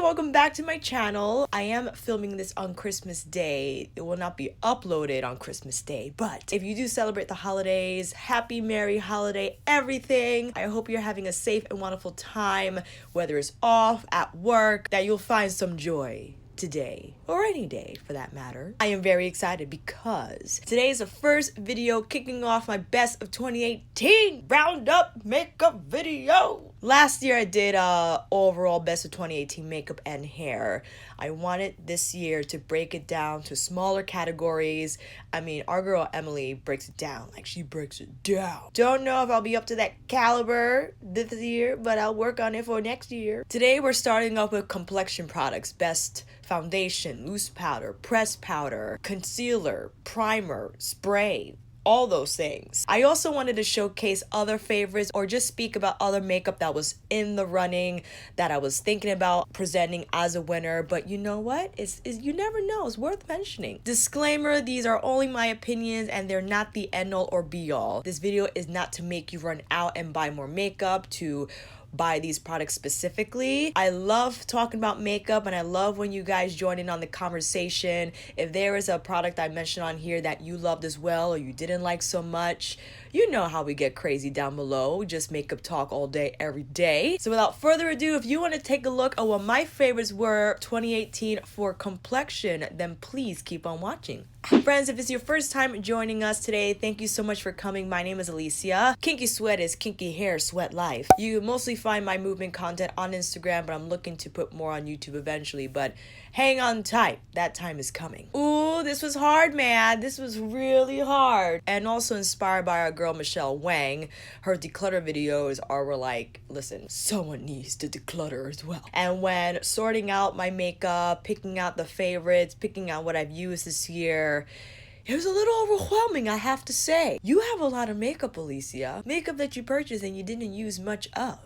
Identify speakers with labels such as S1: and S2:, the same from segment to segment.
S1: welcome back to my channel. I am filming this on Christmas Day. It will not be uploaded on Christmas Day, but if you do celebrate the holidays, happy merry holiday everything. I hope you're having a safe and wonderful time, whether it's off, at work, that you'll find some joy today or any day for that matter. I am very excited because today is the first video kicking off my best of 2018 roundup makeup video. Last year I did overall best of 2018 makeup and hair. I wanted this year to break it down to smaller categories. I mean, our girl Emily breaks it down, like she breaks it down. Don't know if I'll be up to that caliber this year, but I'll work on it for next year. Today we're starting off with complexion products, best foundation, loose powder, pressed powder, concealer, primer, spray, all those things. I also wanted to showcase other favorites or just speak about other makeup that was in the running that I was thinking about presenting as a winner. But you know what? It's you never know. It's worth mentioning. Disclaimer, these are only my opinions and they're not the end all or be all. This video is not to make you run out and buy more makeup, to buy these products specifically. I love talking about makeup and I love when you guys join in on the conversation. If there is a product I mentioned on here that you loved as well or you didn't like so much, you know how we get crazy down below. Just makeup talk all day, every day. So without further ado, if you want to take a look at what my favorites were 2018 for complexion, then please keep on watching. Friends, if it's your first time joining us today, thank you so much for coming. My name is Alicia. Kinky Sweat is kinky hair, sweat life. You mostly find my movement content on Instagram, but I'm looking to put more on YouTube eventually, but hang on tight. That time is coming. Ooh, this was hard, man. This was really hard. And also inspired by our girl Michelle Wang. Her declutter videos were like, listen, someone needs to declutter as well. And when sorting out my makeup, picking out the favorites, picking out what I've used this year, it was a little overwhelming, I have to say. You have a lot of makeup, Alicia. Makeup that you purchased and you didn't use much of.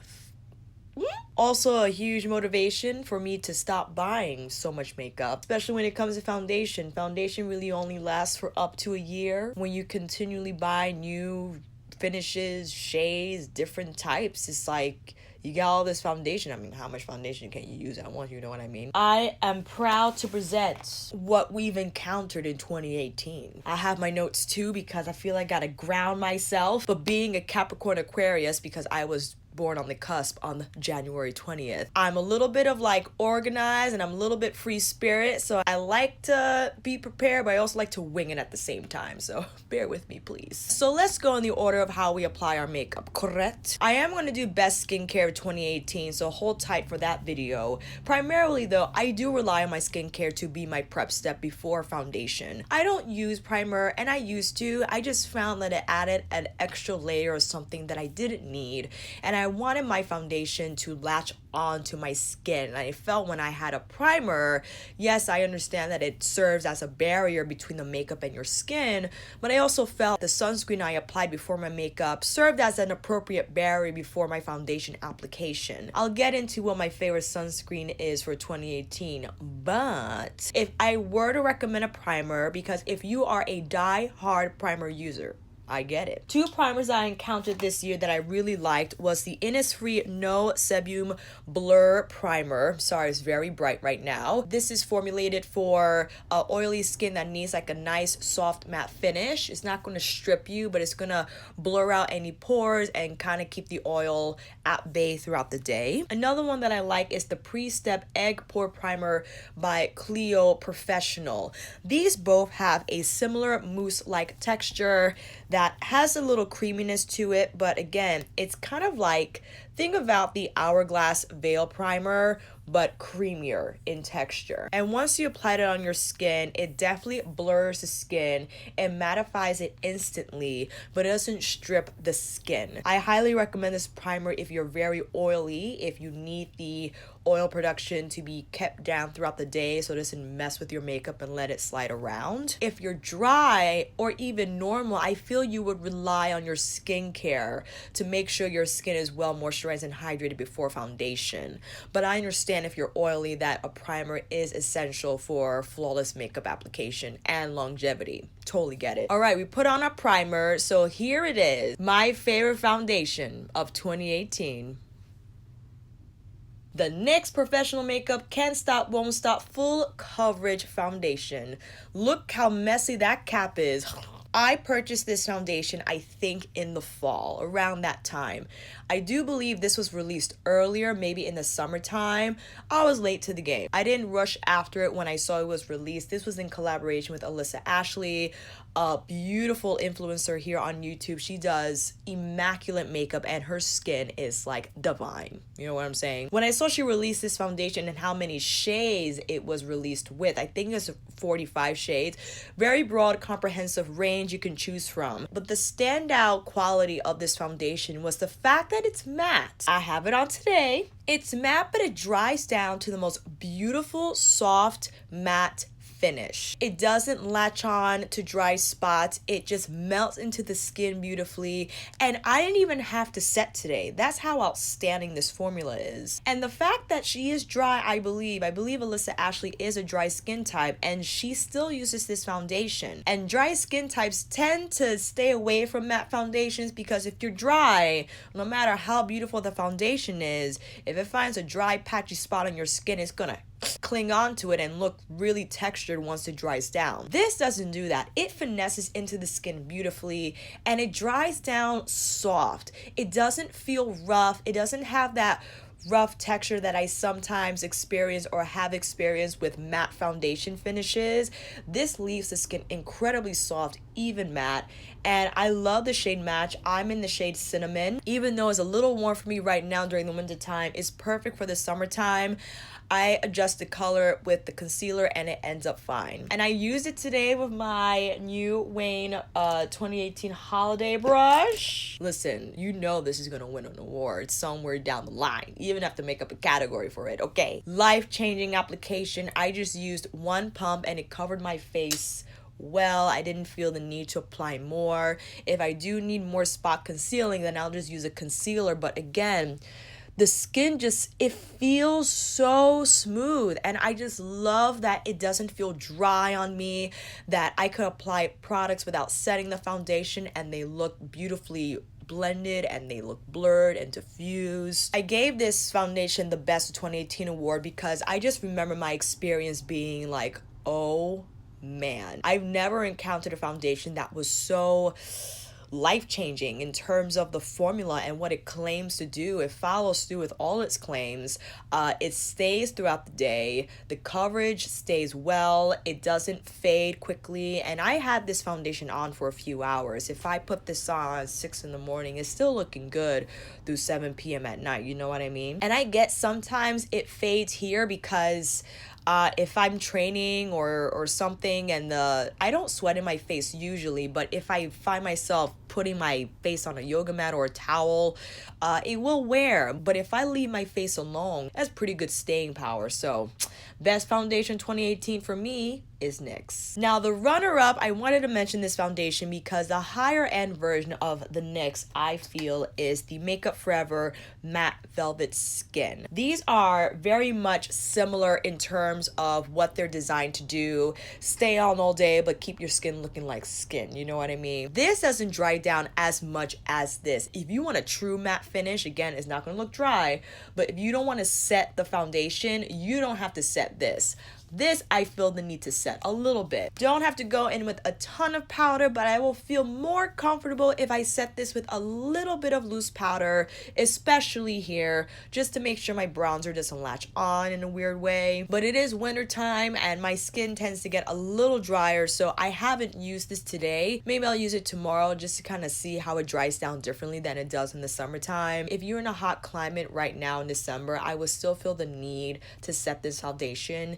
S1: Also a huge motivation for me to stop buying so much makeup, especially when it comes to foundation. Foundation really only lasts for up to a year. When you continually buy new finishes, shades, different types, it's like you got all this foundation. I mean, how much foundation can you use at once? You know what I mean? I am proud to present what we've encountered in 2018. I have my notes too because I feel like I gotta ground myself. But being a Capricorn Aquarius, because I was born on the cusp on January 20th. I'm a little bit of like organized and I'm a little bit free spirit, so I like to be prepared, but I also like to wing it at the same time, so bear with me please. So let's go in the order of how we apply our makeup, correct? I am going to do best skincare of 2018, so hold tight for that video. Primarily though, I do rely on my skincare to be my prep step before foundation. I don't use primer, and I used to. I just found that it added an extra layer or something that I didn't need, and I wanted my foundation to latch onto my skin. And I felt when I had a primer, yes, I understand that it serves as a barrier between the makeup and your skin, but I also felt the sunscreen I applied before my makeup served as an appropriate barrier before my foundation application. I'll get into what my favorite sunscreen is for 2018, but if I were to recommend a primer, because if you are a die-hard primer user, I get it. Two primers I encountered this year that I really liked was the Innisfree No Sebum Blur Primer. Sorry, it's very bright right now. This is formulated for oily skin that needs like a nice soft matte finish. It's not going to strip you, but it's going to blur out any pores and kind of keep the oil at bay throughout the day. Another one that I like is the Pre-Step Egg Pore Primer by Clio Professional. These both have a similar mousse-like texture that has a little creaminess to it, but again, it's kind of like, think about the Hourglass Veil Primer, but creamier in texture. And once you apply it on your skin, it definitely blurs the skin and mattifies it instantly, but it doesn't strip the skin. I highly recommend this primer if you're very oily, if you need the oil production to be kept down throughout the day so it doesn't mess with your makeup and let it slide around. If you're dry or even normal, I feel you would rely on your skincare to make sure your skin is well moisturized and hydrated before foundation. But I understand if you're oily that a primer is essential for flawless makeup application and longevity. Totally get it. All right, we put on our primer, so here it is. My favorite foundation of 2018. The NYX Professional Makeup Can't Stop, Won't Stop Full Coverage Foundation. Look how messy that cap is. I purchased this foundation, I think, in the fall, around that time. I do believe this was released earlier, maybe in the summertime. I was late to the game. I didn't rush after it when I saw it was released. This was in collaboration with Alyssa Ashley, a beautiful influencer here on YouTube. She does immaculate makeup and her skin is like divine. You know what I'm saying? When I saw she released this foundation and how many shades it was released with, I think it's 45 shades. Very broad, comprehensive range you can choose from. But the standout quality of this foundation was the fact that it's matte. I have it on today. It's matte, but it dries down to the most beautiful, soft, matte finish. It doesn't latch on to dry spots. It just melts into the skin beautifully. And I didn't even have to set today. That's how outstanding this formula is. And the fact that she is dry, I believe Alyssa Ashley is a dry skin type and she still uses this foundation. And dry skin types tend to stay away from matte foundations because if you're dry, no matter how beautiful the foundation is, if it finds a dry patchy spot on your skin, it's gonna cling on to it and look really textured once it dries down. This doesn't do that. It finesses into the skin beautifully and it dries down soft. It doesn't feel rough. It doesn't have that rough texture that I sometimes experience or have experienced with matte foundation finishes. This leaves the skin incredibly soft, even matte, and I love the shade match. I'm in the shade Cinnamon. Even though it's a little warm for me right now during the winter time, it's perfect for the summertime. I adjust the color with the concealer and it ends up fine. And I used it today with my new Wayne 2018 holiday brush. Listen, you know this is gonna win an award somewhere down the line. You even have to make up a category for it, okay? Life-changing application. I just used one pump and it covered my face well. I didn't feel the need to apply more. If I do need more spot concealing, then I'll just use a concealer. But again, the skin just, it feels so smooth and I just love that it doesn't feel dry on me, that I could apply products without setting the foundation and they look beautifully blended and they look blurred and diffused. I gave this foundation the Best of 2018 award because I just remember my experience being like, oh man, I've never encountered a foundation that was so life-changing in terms of the formula and what it claims to do. It follows through with all its claims. It stays throughout the day. The coverage stays well. It doesn't fade quickly. And I had this foundation on for a few hours. If I put this on at 6 in the morning, it's still looking good through 7 p.m. at night. You know what I mean? And I get sometimes it fades here because if I'm training or something and I don't sweat in my face usually, but if I find myself putting my face on a yoga mat or a towel, it will wear. But if I leave my face alone, that's pretty good staying power. So Best Foundation 2018 for me is NYX. Now the runner-up, I wanted to mention this foundation because the higher end version of the NYX I feel is the Makeup Forever Matte Velvet Skin. These are very much similar in terms of what they're designed to do. Stay on all day but keep your skin looking like skin, you know what I mean? This doesn't dry down as much as this. If you want a true matte finish, again, it's not going to look dry, but if you don't want to set the foundation, you don't have to set this. This, I feel the need to set a little bit. Don't have to go in with a ton of powder, but I will feel more comfortable if I set this with a little bit of loose powder, especially here, just to make sure my bronzer doesn't latch on in a weird way. But it is winter time and my skin tends to get a little drier, so I haven't used this today. Maybe I'll use it tomorrow just to kind of see how it dries down differently than it does in the summertime. If you're in a hot climate right now in December, I would still feel the need to set this foundation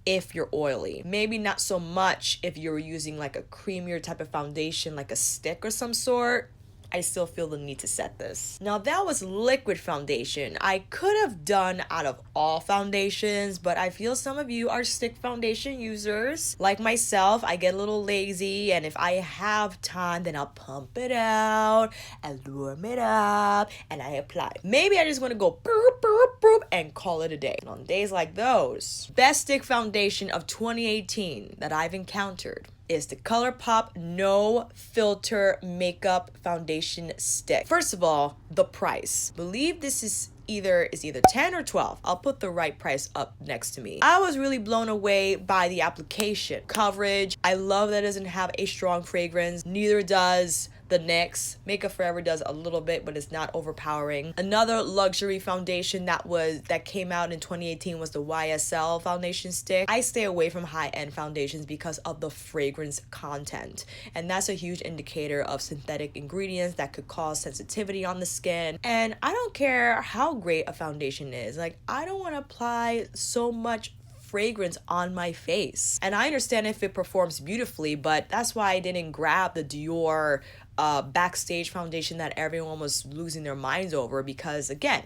S1: if you're oily. Maybe not so much if you're using like a creamier type of foundation, like a stick or some sort. I still feel the need to set this. Now that was liquid foundation. I could have done out of all foundations, but I feel some of you are stick foundation users. Like myself, I get a little lazy, and if I have time, then I'll pump it out and warm it up and I apply. Maybe I just want to go boop, boop, boop and call it a day. And on days like those, best stick foundation of 2018 that I've encountered is the Colourpop No Filter Makeup Foundation Stick. First of all, the price. I believe this is either 10 or 12. I'll put the right price up next to me. I was really blown away by the application coverage. I love that it doesn't have a strong fragrance. Neither does the NYX. Makeup Forever does a little bit, but it's not overpowering. Another luxury foundation that came out in 2018 was the YSL foundation stick. I stay away from high-end foundations because of the fragrance content, and that's a huge indicator of synthetic ingredients that could cause sensitivity on the skin. And I don't care how great a foundation is. Like, I don't want to apply so much fragrance on my face. And I understand if it performs beautifully, but that's why I didn't grab the Dior backstage foundation that everyone was losing their minds over, because again,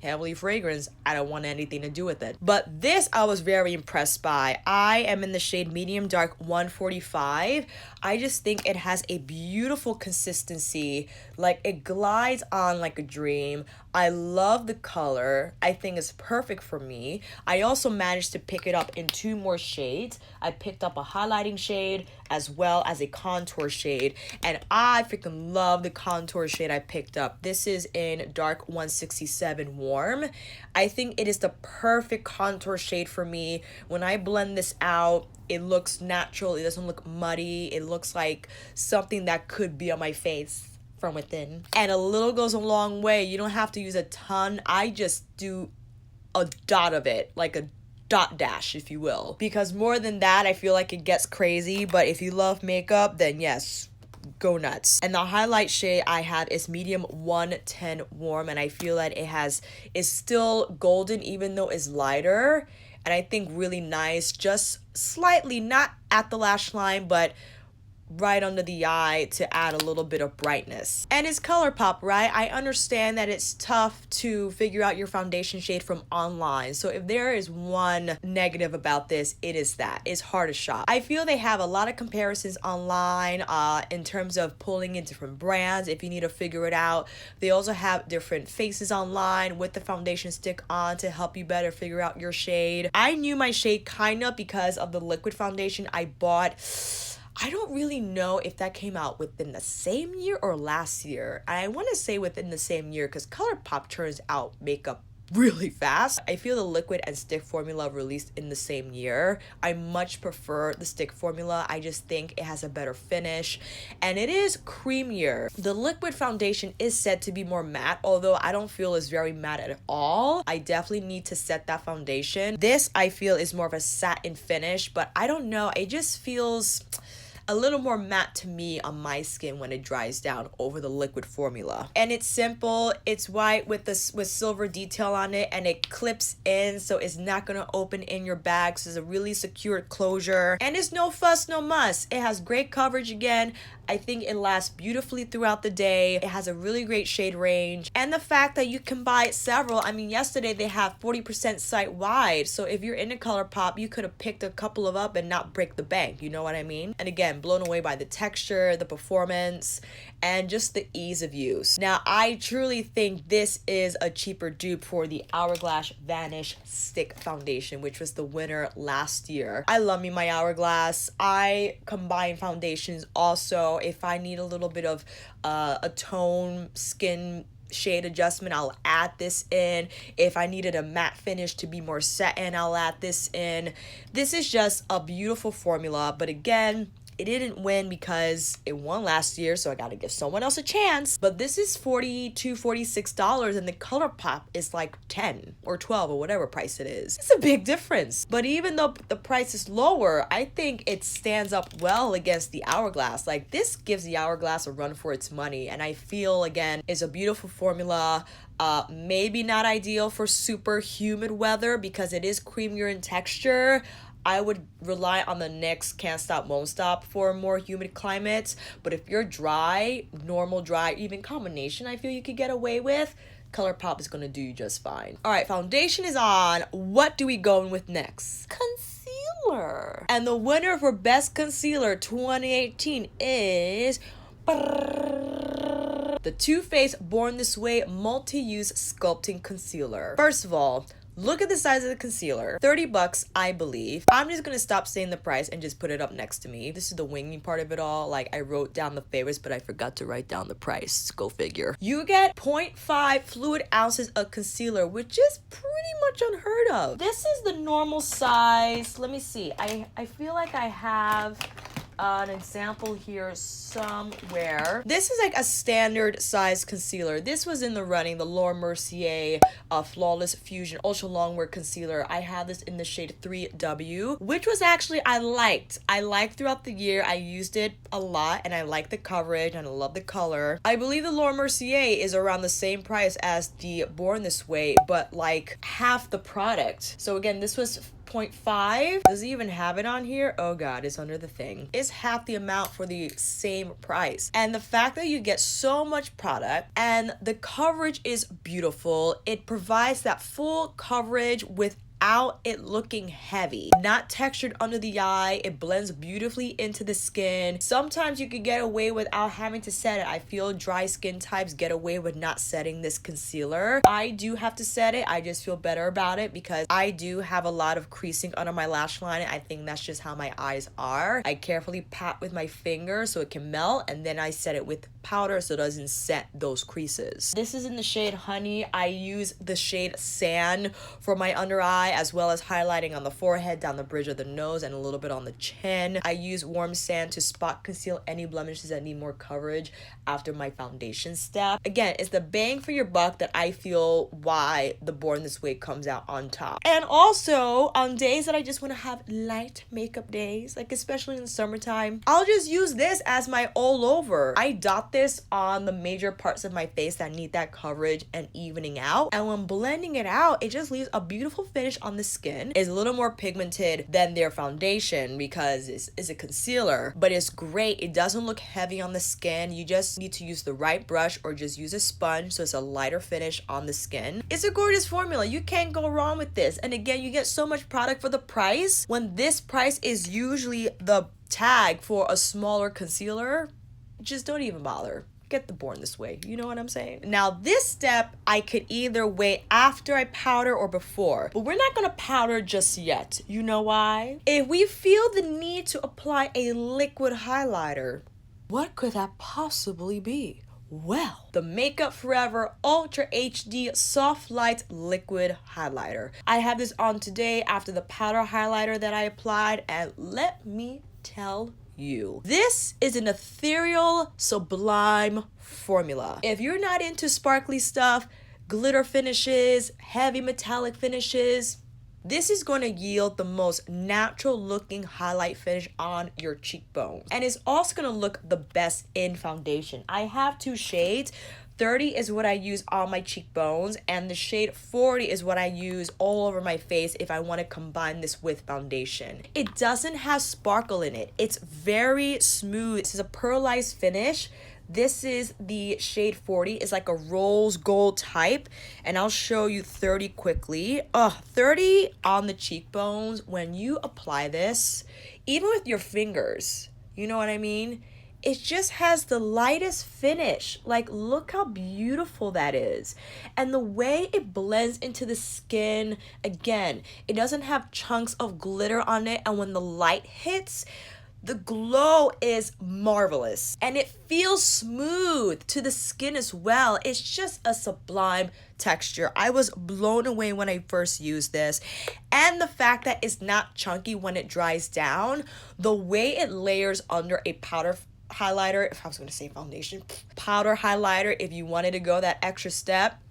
S1: heavily fragranced, I don't want anything to do with it. But this I was very impressed by. I am in the shade medium dark 145. I just think it has a beautiful consistency. Like, it glides on like a dream. I love the color. I think it's perfect for me. I also managed to pick it up in 2 more shades. I picked up a highlighting shade as well as a contour shade, and I freaking love the contour shade I picked up. This is in dark 167 warm. I think it is the perfect contour shade for me. When I blend this out, it looks natural. It doesn't look muddy. It looks like something that could be on my face from within. And a little goes a long way. You don't have to use a ton. I just do a dot of it, like a dot dash, if you will, because more than that I feel like it gets crazy. But if you love makeup, then yes, go nuts. And the highlight shade I have is medium 110 warm, and I feel that is still golden even though it's lighter, and I think really nice, just slightly not at the lash line but right under the eye to add a little bit of brightness. And it's Colourpop, right? I understand that it's tough to figure out your foundation shade from online. So if there is one negative about this, it is that it's hard to shop. I feel they have a lot of comparisons online in terms of pulling in different brands if you need to figure it out. They also have different faces online with the foundation stick on to help you better figure out your shade. I knew my shade kind of because of the liquid foundation I bought. I don't really know if that came out within the same year or last year. I want to say within the same year because Colourpop turns out makeup really fast. I feel the liquid and stick formula released in the same year. I much prefer the stick formula. I just think it has a better finish and it is creamier. The liquid foundation is said to be more matte, although I don't feel it's very matte at all. I definitely need to set that foundation. This I feel is more of a satin finish, but I don't know. It just feels a little more matte to me on my skin when it dries down over the liquid formula. And it's simple. It's white with silver detail on it, and it clips in, so it's not gonna open in your bag. So it's a really secured closure, and it's no fuss, no muss. It has great coverage again. I think it lasts beautifully throughout the day. It has a really great shade range, and the fact that you can buy several. I mean, yesterday they have 40% site wide, so if you're into Colourpop, you could have picked a couple of up and not break the bank, you know what I mean? And again, blown away by the texture, the performance, and just the ease of use. Now, I truly think this is a cheaper dupe for the Hourglass Vanish Stick Foundation, which was the winner last year. I love me my Hourglass. I combine foundations also. If I need a little bit of a tone skin shade adjustment, I'll add this in. If I needed a matte finish to be more satin, I'll add this in. This is just a beautiful formula, but again, it didn't win because it won last year, so I gotta give someone else a chance. But this is $42, $46, and the Colourpop is like 10 or 12 or whatever price it is. It's a big difference. But even though the price is lower, I think it stands up well against the Hourglass. Like, this gives the Hourglass a run for its money, and I feel, again, it's a beautiful formula. Maybe not ideal for super humid weather because it is creamier in texture. I would rely on the NYX Can't Stop Won't Stop for more humid climates. But if you're dry, normal dry, even combination, I feel you could get away with, Colourpop is gonna do you just fine. All right, foundation is on. What do we go in with next? Concealer. And the winner for Best Concealer 2018 is the Too Faced Born This Way Multi-Use Sculpting Concealer. First of all, Look at the size of the concealer. 30 bucks, I believe. I'm just gonna stop saying the price and just put it up next to me. This is the winging part of it all. Like, I wrote down the favorites, but I forgot to write down the price. Go figure. You get 0.5 fluid ounces of concealer, which is pretty much unheard of. This is the normal size. Let me see. I feel like I have an example here somewhere. This is like a standard size concealer. This was in the running, the Laura Mercier Flawless Fusion Ultra Longwear Concealer. I have this in the shade 3W, which was actually I liked throughout the year. I used it a lot and I like the coverage and I love the color. I believe the Laura Mercier is around the same price as the Born This Way, but like half the product. So again, this was 0.5. Does it even have it on here? Oh god, it's under the thing. It's half the amount for the same price. And the fact that you get so much product and the coverage is beautiful. It provides that full coverage without it looking heavy, not textured under the eye. It blends beautifully into the skin. Sometimes you could get away without having to set it. I feel dry skin types get away with not setting this concealer. I do have to set it. I just feel better about it because I do have a lot of creasing under my lash line. I think that's just how my eyes are. I carefully pat with my finger so it can melt, and then I set it with powder so it doesn't set those creases. This is in the shade Honey. I use the shade Sand for my under eye, as well as highlighting on the forehead, down the bridge of the nose, and a little bit on the chin. I use Warm Sand to spot conceal any blemishes that need more coverage after my foundation step. Again, it's the bang for your buck that I feel why the Born This Way comes out on top. And also, on days that I just want to have light makeup days, like especially in the summertime, I'll just use this as my all over. I dot this on the major parts of my face that need that coverage and evening out. And when blending it out, it just leaves a beautiful finish on the skin. It's a little more pigmented than their foundation because it's a concealer, but it's great. It doesn't look heavy on the skin. You just need to use the right brush or just use a sponge so it's a lighter finish on the skin. It's a gorgeous formula. You can't go wrong with this. And again, you get so much product for the price. When this price is usually the tag for a smaller concealer, just don't even bother. Get the Born This Way. You know what I'm saying? Now, this step, I could either wait after I powder or before, but we're not gonna powder just yet. You know why? If we feel the need to apply a liquid highlighter, what could that possibly be? Well, the Makeup Forever Ultra HD Soft Light Liquid Highlighter. I have this on today after the powder highlighter that I applied, and let me tell you, this is an ethereal, sublime formula. If you're not into sparkly stuff, glitter finishes, heavy metallic finishes, this is going to yield the most natural looking highlight finish on your cheekbones. And it's also going to look the best in foundation. I have two shades. 30 is what I use on my cheekbones, and the shade 40 is what I use all over my face if I want to combine this with foundation. It doesn't have sparkle in it. It's very smooth. This is a pearlized finish. This is the shade 40. It's like a rose gold type, and I'll show you 30 quickly. 30 on the cheekbones. When you apply this, even with your fingers, you know what I mean? It just has the lightest finish. Like, look how beautiful that is. And the way it blends into the skin, again, it doesn't have chunks of glitter on it. And when the light hits, the glow is marvelous. And it feels smooth to the skin as well. It's just a sublime texture. I was blown away when I first used this. And the fact that it's not chunky when it dries down, the way it layers under a powder highlighter, if I was going to say foundation, powder highlighter, if you wanted to go that extra step,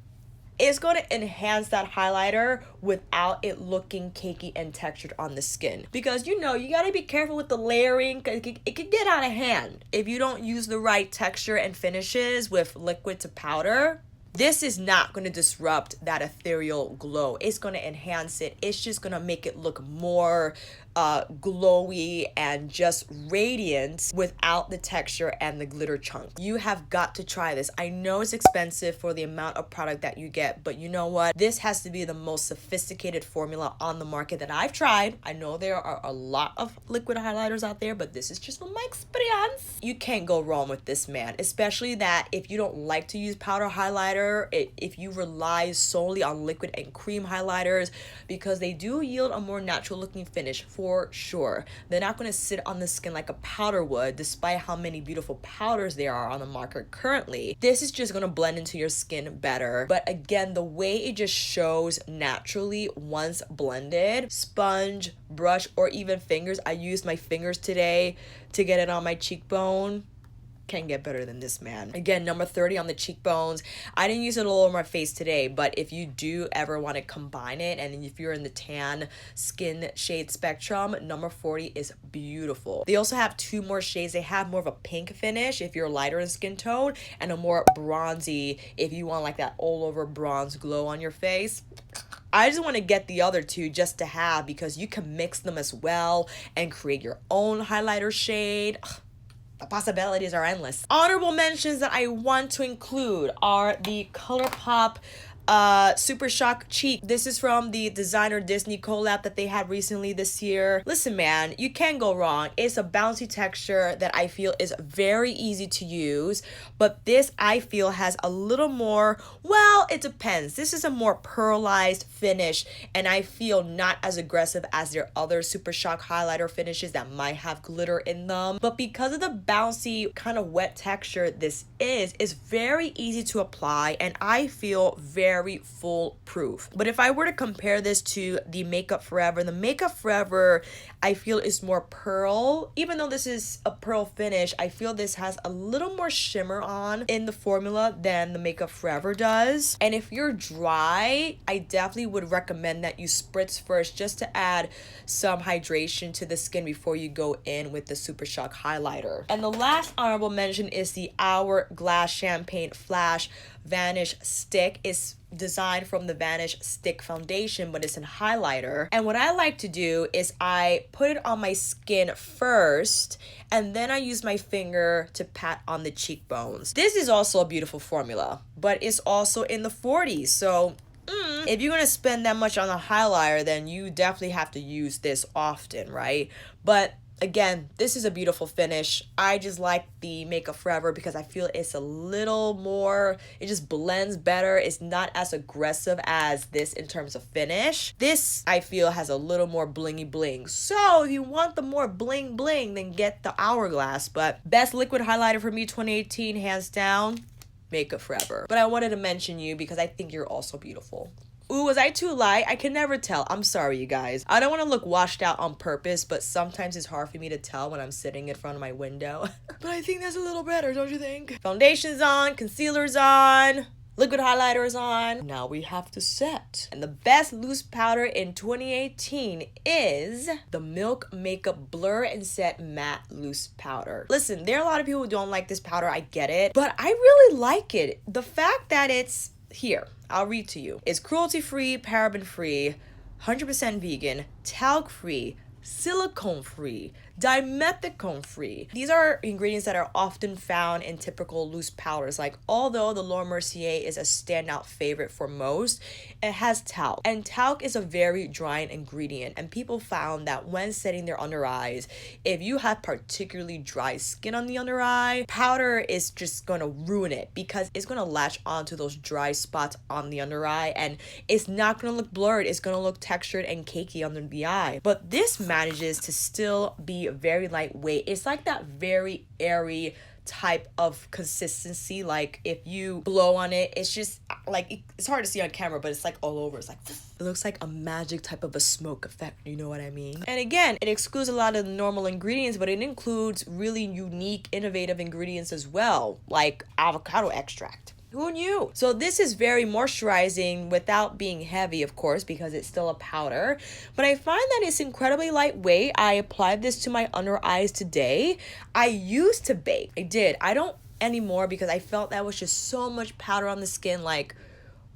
S1: it's going to enhance that highlighter without it looking cakey and textured on the skin. Because, you know, you got to be careful with the layering. It could get out of hand if you don't use the right texture and finishes with liquid to powder. This is not going to disrupt that ethereal glow. It's going to enhance it. It's just going to make it look more glowy and just radiant without the texture and the glitter chunk. You have got to try this. I know it's expensive for the amount of product that you get, but you know what? This has to be the most sophisticated formula on the market that I've tried. I know there are a lot of liquid highlighters out there, but this is just from my experience. You can't go wrong with this, man, especially that if you don't like to use powder highlighter, if you rely solely on liquid and cream highlighters, because they do yield a more natural looking finish for sure. They're not going to sit on the skin like a powder would, despite how many beautiful powders there are on the market currently. This is just going to blend into your skin better. But again, the way it just shows naturally once blended, sponge, brush, or even fingers. I used my fingers today to get it on my cheekbone. Can't get better than this, man. Again, number 30 on the cheekbones. I didn't use it all over my face today, but if you do ever want to combine it, and if you're in the tan skin shade spectrum, number 40 is beautiful. They also have two more shades. They have more of a pink finish if you're lighter in skin tone, and a more bronzy if you want like that all over bronze glow on your face. I just want to get the other two just to have, because you can mix them as well and create your own highlighter shade. The possibilities are endless. Honorable mentions that I want to include are the Colourpop Super Shock Cheek. This is from the designer Disney collab that they had recently this year. Listen, man, you can't go wrong. It's a bouncy texture that I feel is very easy to use, but this I feel has a little more, well, it depends. This is a more pearlized finish, and I feel not as aggressive as their other Super Shock highlighter finishes that might have glitter in them. But because of the bouncy kind of wet texture this is very easy to apply, and I feel very foolproof. But if I were to compare this to the Makeup Forever, the Makeup Forever I feel is more pearl. Even though this is a pearl finish, I feel this has a little more shimmer on in the formula than the Makeup Forever does. And if you're dry, I definitely would recommend that you spritz first just to add some hydration to the skin before you go in with the Super Shock highlighter. And the last honorable mention is the Hourglass Champagne Flash Vanish Stick. It's designed from the Vanish Stick foundation, but it's in highlighter. And what I like to do is I put it on my skin first, and then I use my finger to pat on the cheekbones. This is also a beautiful formula, but it's also in the 40s. So if you're gonna spend that much on a highlighter, then you definitely have to use this often, right? But again, this is a beautiful finish. I just like the Makeup Forever because I feel it's a little more, it just blends better. It's not as aggressive as this in terms of finish. This, I feel, has a little more blingy bling. So if you want the more bling bling, then get the Hourglass. But best liquid highlighter for me 2018, hands down, Makeup Forever. But I wanted to mention you because I think you're also beautiful. Ooh, was I too light? I can never tell. I'm sorry, you guys. I don't want to look washed out on purpose, but sometimes it's hard for me to tell when I'm sitting in front of my window. But I think that's a little better, don't you think? Foundation's on, concealer's on, liquid highlighter is on. Now we have to set. And the best loose powder in 2018 is the Milk Makeup Blur and Set Matte Loose Powder. Listen, there are a lot of people who don't like this powder. I get it. But I really like it. The fact that it's here, I'll read to you. It's cruelty-free, paraben-free, 100% vegan, talc-free, silicone-free, dimethicone-free. These are ingredients that are often found in typical loose powders. Like, although the Laura Mercier is a standout favorite for most, it has talc. And talc is a very drying ingredient. And people found that when setting their under eyes, if you have particularly dry skin on the under eye, powder is just gonna ruin it because it's gonna latch onto those dry spots on the under eye, and it's not gonna look blurred. It's gonna look textured and cakey under the eye. But this manages to still be very lightweight. It's like that very airy type of consistency. Like if you blow on it, it's just like, it's hard to see on camera, but it's like all over. It's like, it looks like a magic type of a smoke effect, you know what I mean? And again, it excludes a lot of the normal ingredients, but it includes really unique, innovative ingredients as well, like avocado extract. Who knew? So this is very moisturizing without being heavy, of course, because it's still a powder. But I find that it's incredibly lightweight. I applied this to my under eyes today. I used to bake. I did. I don't anymore because I felt that was just so much powder on the skin. Like,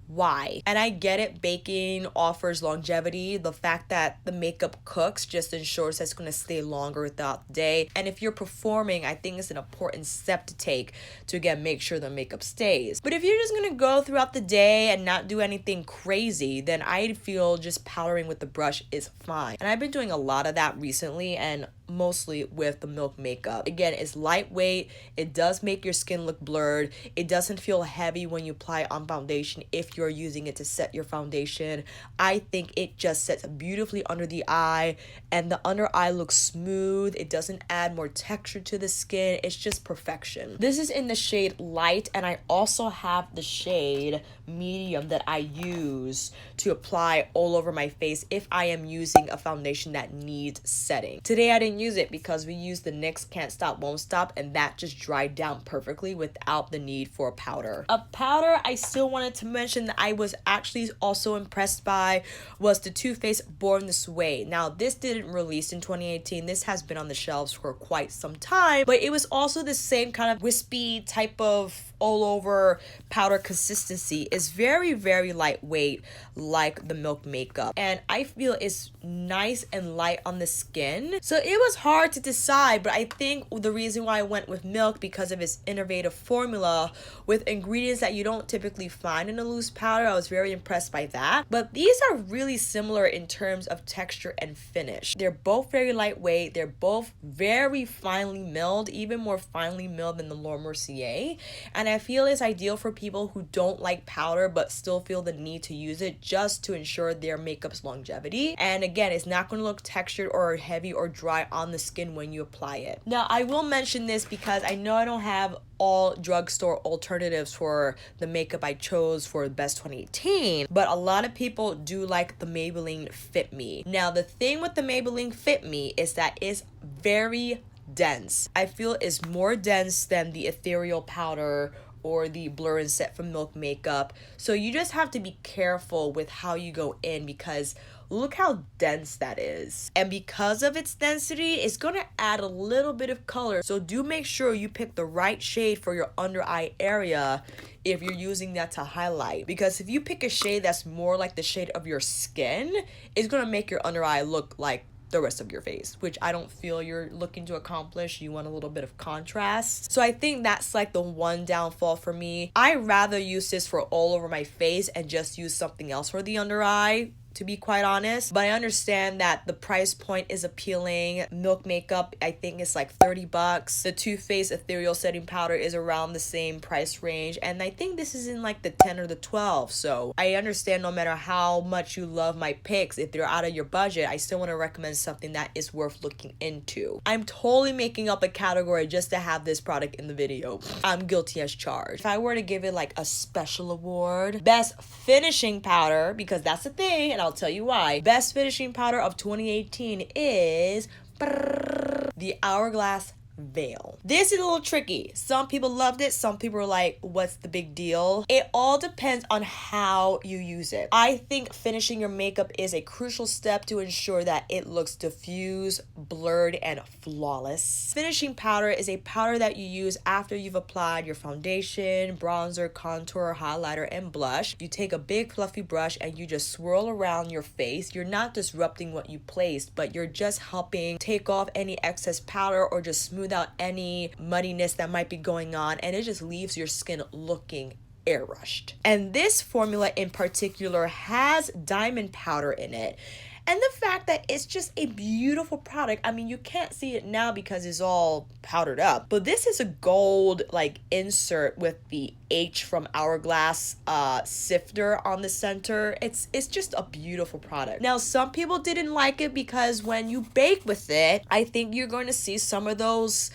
S1: why. And I get it, baking offers longevity. The fact that the makeup cooks just ensures that it's going to stay longer throughout the day. And if you're performing, I think it's an important step to take to, again, make sure the makeup stays. But if you're just going to go throughout the day and not do anything crazy, then I feel just powdering with the brush is fine. And I've been doing a lot of that recently, and mostly with the Milk makeup. Again, it's lightweight. It does make your skin look blurred. It doesn't feel heavy when you apply on foundation if you're using it to set your foundation. I think it just sets beautifully under the eye, and the under eye looks smooth. It doesn't add more texture to the skin. It's just perfection. This is in the shade Light, and I also have the shade Medium that I use to apply all over my face if I am using a foundation that needs setting. Today I didn't use it because we used the NYX Can't Stop Won't Stop, and that just dried down perfectly without the need for a powder. A powder I still wanted to mention that I was actually also impressed by was the Too Faced Born This Way. Now, this didn't release in 2018. This has been on the shelves for quite some time, but it was also the same kind of wispy type of all over powder consistency. Is very, very lightweight like the Milk makeup, and I feel it's nice and light on the skin. So it was hard to decide, but I think the reason why I went with Milk because of its innovative formula with ingredients that you don't typically find in a loose powder. I was very impressed by that. But these are really similar in terms of texture and finish. They're both very lightweight. They're both very finely milled, even more finely milled than the Laura Mercier. And I feel it's ideal for people who don't like powder but still feel the need to use it just to ensure their makeup's longevity. And again, it's not going to look textured or heavy or dry on the skin when you apply it. Now, I will mention this because I know I don't have all drugstore alternatives for the makeup I chose for Best 2018, but a lot of people do like the Maybelline Fit Me. Now, the thing with the Maybelline Fit Me is that it's very dense. I feel it's more dense than the ethereal powder or the blur and set from Milk makeup. So you just have to be careful with how you go in because look how dense that is. And because of its density, it's going to add a little bit of color. So do make sure you pick the right shade for your under eye area if you're using that to highlight. Because if you pick a shade that's more like the shade of your skin, it's going to make your under eye look like the rest of your face, which I don't feel you're looking to accomplish. You want a little bit of contrast. So I think that's like the one downfall for me. I rather use this for all over my face and just use something else for the under eye, to be quite honest. But I understand that the price point is appealing. Milk makeup, I think it's like $30. The Too Faced Ethereal Setting Powder is around the same price range, and I think this is in like the 10 or the 12. So I understand no matter how much you love my picks, if they're out of your budget, I still want to recommend something that is worth looking into. I'm totally making up a category just to have this product in the video. I'm guilty as charged. If I were to give it like a special award, Best Finishing Powder, because that's the thing, and I'll tell you why. Best finishing powder of 2018 is the Hourglass Veil. This is a little tricky. Some people loved it. Some people are like, what's the big deal? It all depends on how you use it. I think finishing your makeup is a crucial step to ensure that it looks diffused, blurred, and flawless. Finishing powder is a powder that you use after you've applied your foundation, bronzer, contour, highlighter, and blush. You take a big fluffy brush and you just swirl around your face. You're not disrupting what you placed, but you're just helping take off any excess powder or just smooth out any muddiness that might be going on, and it just leaves your skin looking airbrushed. And this formula in particular has diamond powder in it. And the fact that it's just a beautiful product. I mean, you can't see it now because it's all powdered up. But this is a gold like insert with the H from Hourglass sifter on the center. It's just a beautiful product. Now, some people didn't like it because when you bake with it, I think you're going to see some of those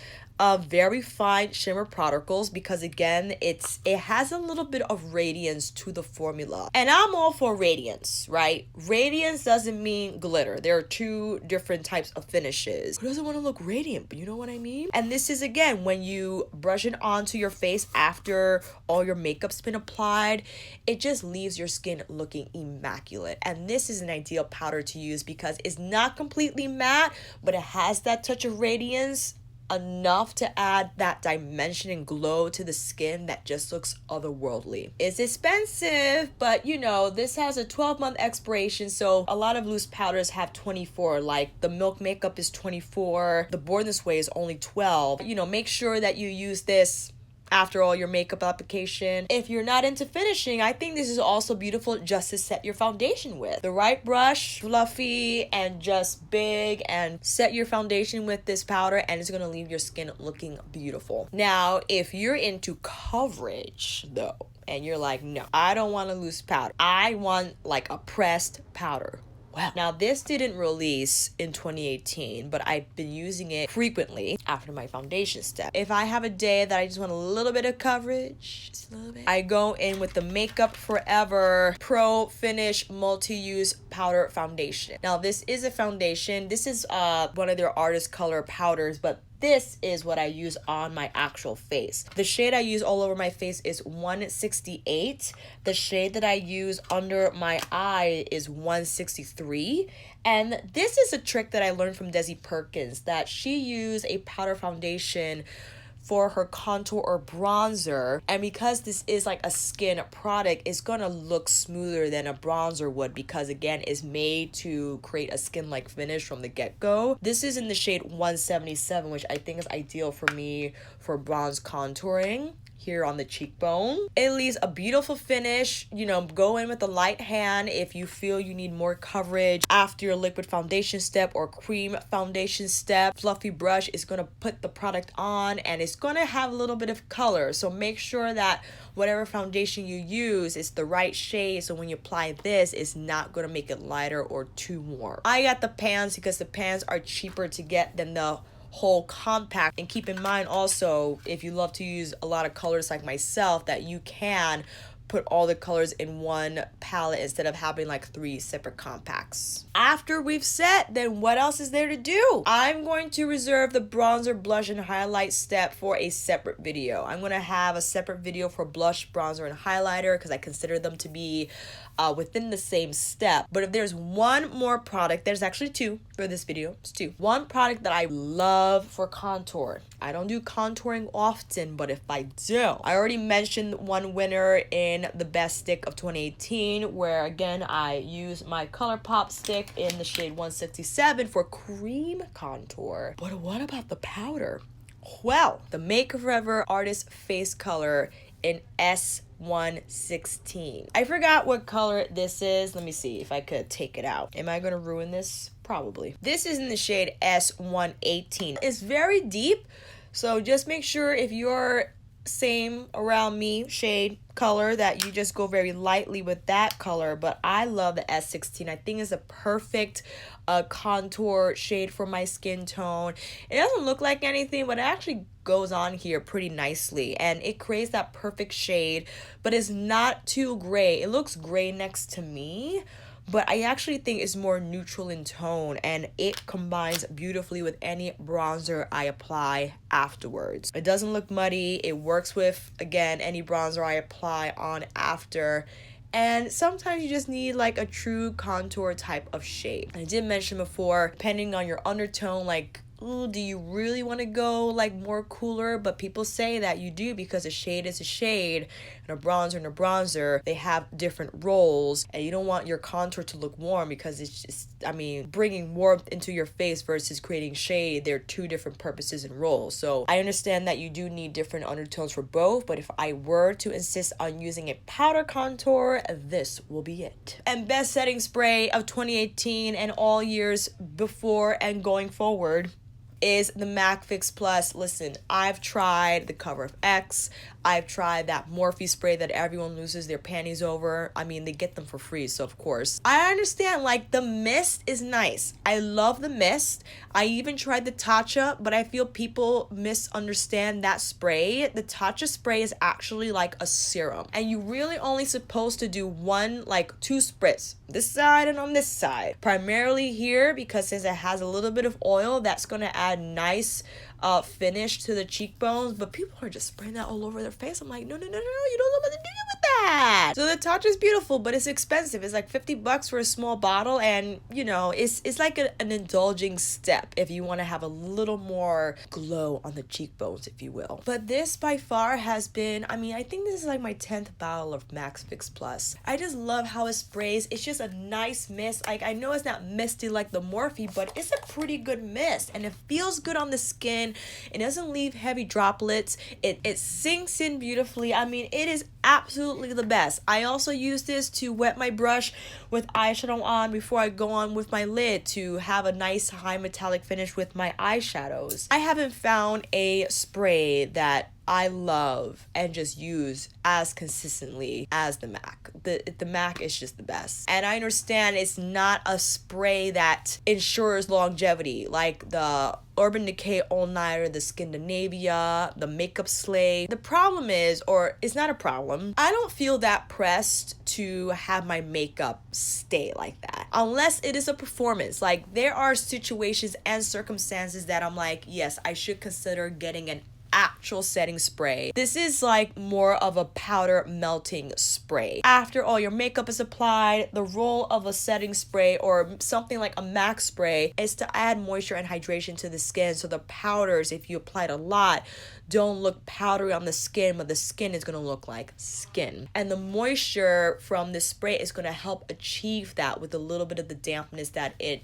S1: very fine shimmer particles because again it has a little bit of radiance to the formula, and I'm all for radiance, right? Radiance doesn't mean glitter. There are two different types of finishes. Who doesn't want to look radiant? But you know what I mean? And this is again when you brush it onto your face after all your makeup's been applied, it just leaves your skin looking immaculate. And this is an ideal powder to use because it's not completely matte, but it has that touch of radiance. enough to add that dimension and glow to the skin that just looks otherworldly. It's expensive, but you know, this has a 12-month expiration, so a lot of loose powders have 24, like the Milk Makeup is 24, the Born This Way is only 12. You know, make sure that you use this after all your makeup application. If you're not into finishing, I think this is also beautiful just to set your foundation with. The right brush, fluffy and just big, and set your foundation with this powder and it's gonna leave your skin looking beautiful. Now, if you're into coverage though, and you're like, no, I don't want a loose powder, I want like a pressed powder. Well, now this didn't release in 2018, but I've been using it frequently after my foundation step. If I have a day that I just want a little bit of coverage, just a little bit, I go in with the Makeup Forever Pro Finish Multi-Use Powder Foundation. Now this is a foundation. This is one of their Artist Color powders, but this is what I use on my actual face. The shade I use all over my face is 168. The shade that I use under my eye is 163. And this is a trick that I learned from Desi Perkins, that she used a powder foundation for her contour or bronzer, and because this is like a skin product, it's gonna look smoother than a bronzer would, because again, it's made to create a skin-like finish from the get-go. This is in the shade 177, which I think is ideal for me for bronze contouring here on the cheekbone. It leaves a beautiful finish. You know, go in with a light hand if you feel you need more coverage after your liquid foundation step or cream foundation step. Fluffy brush is gonna put the product on and it's gonna have a little bit of color, so make sure that whatever foundation you use is the right shade, so when you apply this, it's not gonna make it lighter or too warm. I got the pans because the pans are cheaper to get than the whole compact. And keep in mind also, if you love to use a lot of colors like myself, that you can put all the colors in one palette instead of having like 3 separate compacts. After we've set, then what else is there to do? I'm going to reserve the bronzer, blush, and highlight step for a separate video. I'm going to have a separate video for blush, bronzer, and highlighter because I consider them to be within the same step. But if there's one more product, there's actually 2 for this video. It's 2. One product that I love for contour. I don't do contouring often, but if I do, I already mentioned one winner in the best stick of 2018, where again I use my Colourpop stick in the shade 167 for cream contour. But what about the powder? Well, the Make Forever Artist Face Color in S116. I forgot what color this is. Let me see if I could take it out. Am I gonna ruin this? Probably. This is in the shade S118. It's very deep, so just make sure if you're same around me shade color that you just go very lightly with that color. But I love the S16. I think it's a perfect contour shade for my skin tone. It doesn't look like anything, but it actually goes on here pretty nicely and it creates that perfect shade, but it's not too gray. It looks gray next to me, but I actually think it's more neutral in tone and it combines beautifully with any bronzer I apply afterwards. It doesn't look muddy. It works with, again, any bronzer I apply on after. And sometimes you just need like a true contour type of shade. I did mention before, depending on your undertone, like, ooh, do you really want to go like more cooler? But people say that you do because a shade is a shade and a bronzer, they have different roles and you don't want your contour to look warm because it's just, I mean, bringing warmth into your face versus creating shade, they're 2 different purposes and roles. So I understand that you do need different undertones for both, but if I were to insist on using a powder contour, this will be it. And best setting spray of 2018 and all years before and going forward is the MAC Fix Plus. Listen, I've tried the Cover of X. I've tried that Morphe spray that everyone loses their panties over. I mean, they get them for free, so of course. I understand, like, the mist is nice. I love the mist. I even tried the Tatcha, but I feel people misunderstand that spray. The Tatcha spray is actually like a serum, and you really only supposed to do 2 spritz, this side and on this side. Primarily here, because since it has a little bit of oil, that's gonna add nice finish to the cheekbones, but people are just spraying that all over their face. I'm like, no, you don't know what to do with that. So the Tatcha is beautiful, but it's expensive. It's like 50 bucks for a small bottle, and you know, it's like an indulging step if you want to have a little more glow on the cheekbones, if you will. But this by far has been, I mean, I think this is like my 10th bottle of Max Fix Plus. I just love how it sprays. It's just a nice mist. Like, I know it's not misty like the Morphe, but it's a pretty good mist, and it feels good on the skin. It doesn't leave heavy droplets. It sinks in beautifully. I mean, it is absolutely the best. I also use this to wet my brush with eyeshadow on before I go on with my lid to have a nice high metallic finish with my eyeshadows. I haven't found a spray that I love and just use as consistently as the MAC. The MAC is just the best. And I understand it's not a spray that ensures longevity like the Urban Decay All Nighter, the Scandinavia, the Makeup Slay. The problem is, or it's not a problem, I don't feel that pressed to have my makeup stay like that unless it is a performance. Like, there are situations and circumstances that I'm like, yes, I should consider getting an actual setting spray. This is like more of a powder melting spray. After all your makeup is applied, the role of a setting spray or something like a MAC spray is to add moisture and hydration to the skin, so the powders, if you applied a lot, don't look powdery on the skin, but the skin is going to look like skin. And the moisture from this spray is going to help achieve that with a little bit of the dampness that it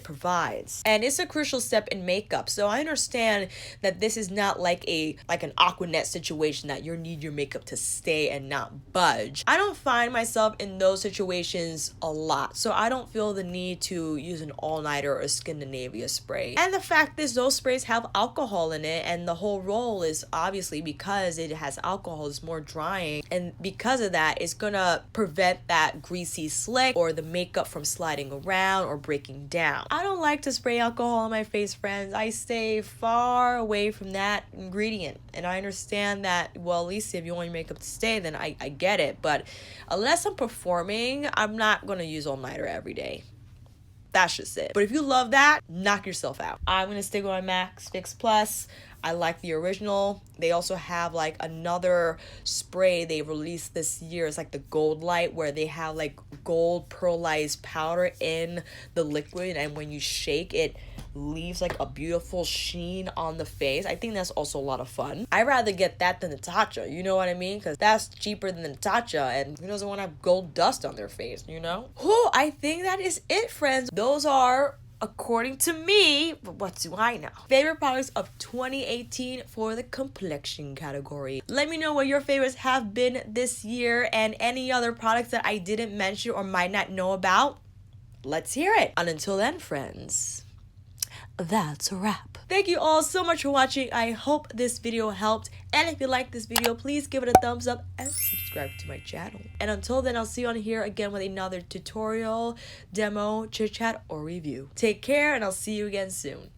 S1: provides. And it's a crucial step in makeup. So I understand that this is not like an Aquanet situation that you need your makeup to stay and not budge. I don't find myself in those situations a lot, so I don't feel the need to use an all-nighter or a Scandinavia spray. And the fact is, those sprays have alcohol in it, and the whole role is obviously because it has alcohol, it's more drying, and because of that, it's gonna prevent that greasy slick or the makeup from sliding around or breaking down. I don't like to spray alcohol on my face, friends. I stay far away from that ingredient. And I understand that, well, at least if you want your makeup to stay, then I get it. But unless I'm performing, I'm not going to use all-nighter every day. That's just it. But if you love that, knock yourself out. I'm going to stick with my Max Fix Plus. I like the original. They also have like another spray they released this year. It's like the Gold Light, where they have like gold pearlized powder in the liquid, and when you shake it leaves like a beautiful sheen on the face. I think that's also a lot of fun. I'd rather get that than the Tatcha, you know what I mean? Because that's cheaper than the Tatcha, and who doesn't want to have gold dust on their face, you know? Whew, I think that is it, friends. Those are, according to me, but what do I know, favorite products of 2018 for the complexion category. Let me know what your favorites have been this year and any other products that I didn't mention or might not know about. Let's hear it. And until then, friends, that's a wrap. Thank you all so much for watching. I hope this video helped. And if you like this video, please give it a thumbs up and subscribe to my channel. And until then, I'll see you on here again with another tutorial, demo, chit chat, or review. Take care, and I'll see you again soon.